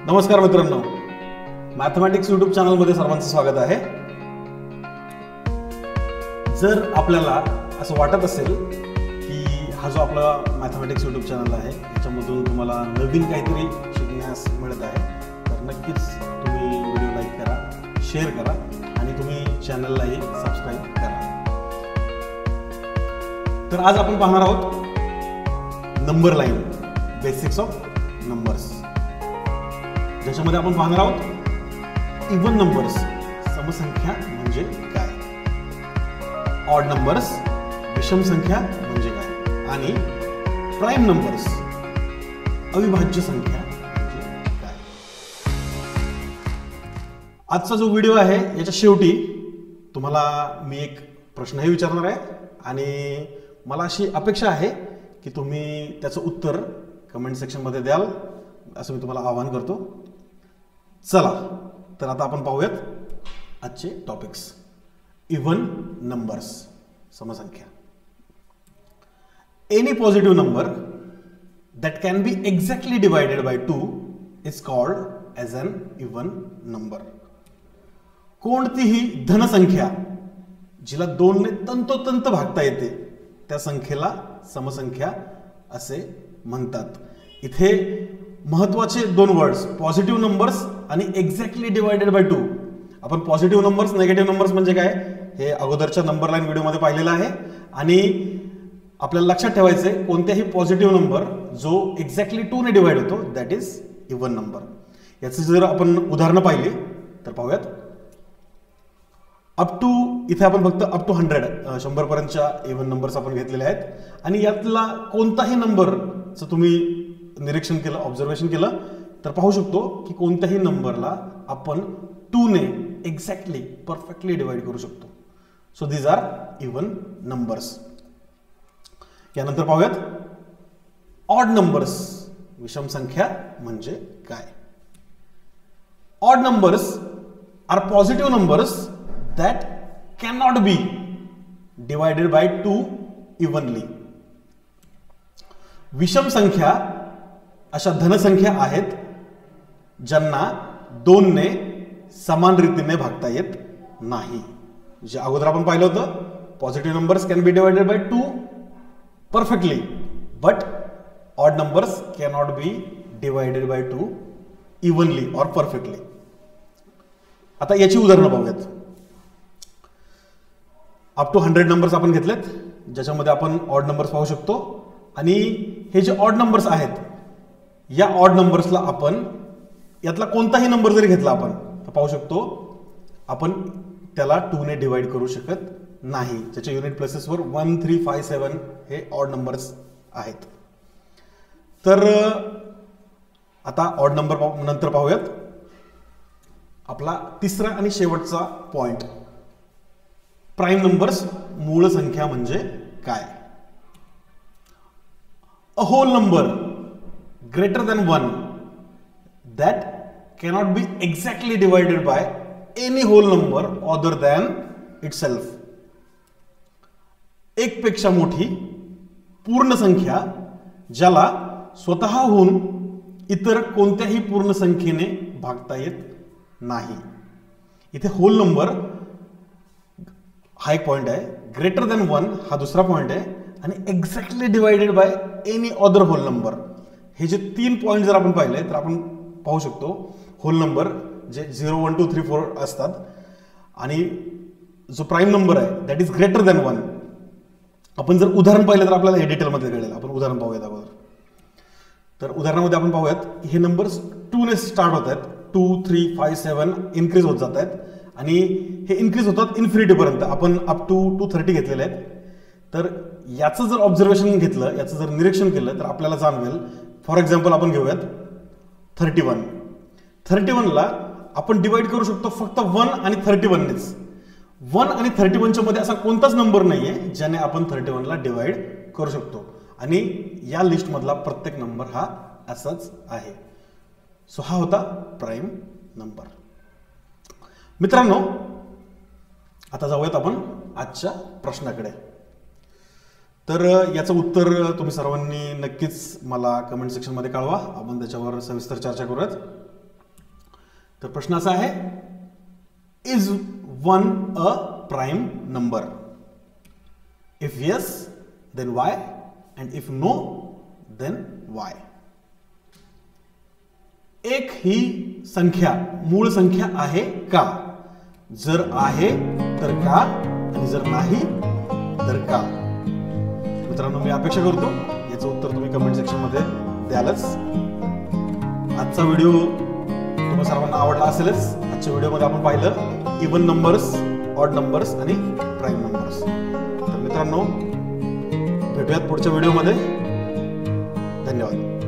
नमस्कार मित्रांनो, mathematics YouTube चॅनलमध्ये सर्वांचं स्वागत आहे. जर आपल्याला असं वाटत असेल की हा जो आपला मॅथमॅटिक्स यूट्यूब चॅनल आहे याच्यामधून तुम्हाला नवीन काहीतरी शिकण्यास मिळत आहे, तर नक्कीच तुम्ही व्हिडिओ लाईक करा, शेअर करा आणि तुम्ही चॅनललाही सबस्क्राईब करा. तर आज आपण पाहणार आहोत number line, basics of numbers, ज्याच्यामध्ये आपण पाहणार आहोत इव्हन नंबर्स, समसंख्या म्हणजे काय, ऑड नंबर्स, विषम संख्या म्हणजे काय, आणि प्राईम नंबर्स, अविभाज्य संख्या म्हणजे काय. आजचा जो व्हिडिओ आहे याच्या शेवटी तुम्हाला मी एक प्रश्नही विचारणार आहे आणि मला अशी अपेक्षा आहे की तुम्ही त्याचं उत्तर कमेंट सेक्शनमध्ये द्याल असं मी तुम्हाला आवाहन करतो. चला तर आता आपण पाहूयात आजचे टॉपिक्स. इव्हन नंबर्स, समसंख्या. Any positive number that can be exactly divided by 2 is called as an even number. कोणतीही धनसंख्या जिला 2 ने तंतोतंत भागता येते त्या संख्येला समसंख्या असे म्हणतात. इथे महत्वाचे 2 वर्ड्स, पॉझिटिव्ह नंबर्स आणि एक्झॅक्टली डिवायडेड बाय 2. आपण पॉझिटिव्ह नंबर्स, निगेटिव्ह नंबर्स म्हणजे काय हे अगोदरच्या नंबर लाईन व्हिडिओमध्ये पाहिलेलं आहे आणि आपल्याला लक्षात ठेवायचे कोणत्याही पॉझिटिव्ह नंबर जो एक्झॅक्टली 2 ने डिवाइड होतो दॅट इज इव्हन नंबर. याचे जर आपण उदाहरणं पाहिली तर पाहूयात. अप टू, इथे आपण फक्त अप टू 100 पर्यंतच्या इव्हन नंबर्स आपण घेतलेले आहेत आणि यातला कोणताही नंबरचं तुम्ही निरीक्षण केलं, ऑब्झर्वेशन केलं तर पाहू शकतो की कोणत्याही नंबरला आपण 2 ने एक्झॅक्टली परफेक्टली डिवाइड करू शकतो. So these are even numbers. यानंतर पाहूयात ऑड नंबर्स, विषम संख्या म्हणजे काय. Odd numbers are positive numbers that can not be divided by 2 evenly. विषम संख्या अशा धनसंख्या आहेत ज्यांना 2 ने समान रीतीने भागता येत नाही. जे अगोदर आपण पाहिलं होतं, positive numbers can be divided by 2 perfectly, but odd numbers cannot be divided by 2 evenly or perfectly. आता याची उदाहरणं पाहूयात. अप टू 100 नंबर्स आपण घेतलेत ज्याच्यामध्ये आपण ऑड नंबर्स पाहू शकतो आणि हे जे ऑड नंबर्स आहेत या ऑड नंबर्सला आपण यातला कोणताही नंबर जरी घेतला आपण तर पाहू शकतो आपण त्याला 2 ने डिवाइड करू शकत नाही. त्याच्या युनिट प्लेसेसवर 1, 3, 5, 7 हे ऑड नंबर्स आहेत. तर आता ऑड नंबर नंतर पाहूयात. आपला तिसरा आणि शेवटचा पॉइंट, प्राईम नंबर्स, मूळ संख्या म्हणजे काय. A whole number greater than 1 that cannot be exactly divided by any whole number other than itself. एक पेक्षा मोठी पूर्ण संख्या ज्याला स्वतःहून इतर कोणत्याही पूर्ण संख्येने भागता येत नाही. इथे होल नंबर हा एक पॉइंट आहे, ग्रेटर दॅन 1 हा दुसरा पॉइंट आहे आणि exactly divided by any other whole number. हे जे 3 पॉइंट जर आपण पाहिले तर आपण पाहू शकतो होल नंबर जे 0, 1, 2, 3, 4 असतात आणि जो प्राईम नंबर आहे दॅट इज ग्रेटर दॅन 1. आपण जर उदाहरण पाहिलं तर आपल्याला हे डिटेलमध्ये कळेल. आपण उदाहरण पाहूयात अगोदर. तर उदाहरणामध्ये आपण पाहूयात हे नंबर्स 2 ने स्टार्ट होत आहेत, 2, 3, 5, 7 इन्क्रीज होत जात आहेत आणि हे इन्क्रीज होतात इन्फिनिटीपर्यंत. आपण अप टू 230 घेतलेले आहेत. तर याचं जर ऑब्झर्वेशन घेतलं, याचं जर निरीक्षण केलं तर आपल्याला जाणवेल. फॉर एक्झाम्पल आपण घेऊयात 31ला आपण डिवाइड करू शकतो फक्त 1 आणि 31 नेच. 1 आणि 31च्या मध्ये असा कोणताच नंबर नाहीये ज्याने आपण 31ला डिवाइड करू शकतो आणि या लिस्ट मधला प्रत्येक नंबर हा असाच आहे. सो हा होता प्राईम नंबर. मित्रांनो, आता जाऊयात आपण आजच्या प्रश्नाकडे. तर याचं उत्तर तुम्ही सर्वांनी नक्कीच मला कमेंट सेक्शनमध्ये कळवा. आपण त्याच्यावर सविस्तर चर्चा करूयात. तर प्रश्न असा आहे, is 1 a prime number? If yes then why, and if no then why? एक ही संख्या मूळ संख्या आहे का? जर आहे तर का, आणि जर नाही तर का? मित्रांनो, मी अपेक्षा करतो याचं उत्तर तुम्ही कमेंट सेक्शन मध्ये द्यालच. आजचा व्हिडिओ तुम्हाला सर्वांना आवडला असेलच. आजच्या व्हिडिओमध्ये आपण पाहिलं इव्हन नंबर्स, ऑड नंबर्स आणि प्राईम नंबर्स. तर मित्रांनो, भेटूयात पुढच्या व्हिडिओमध्ये. धन्यवाद.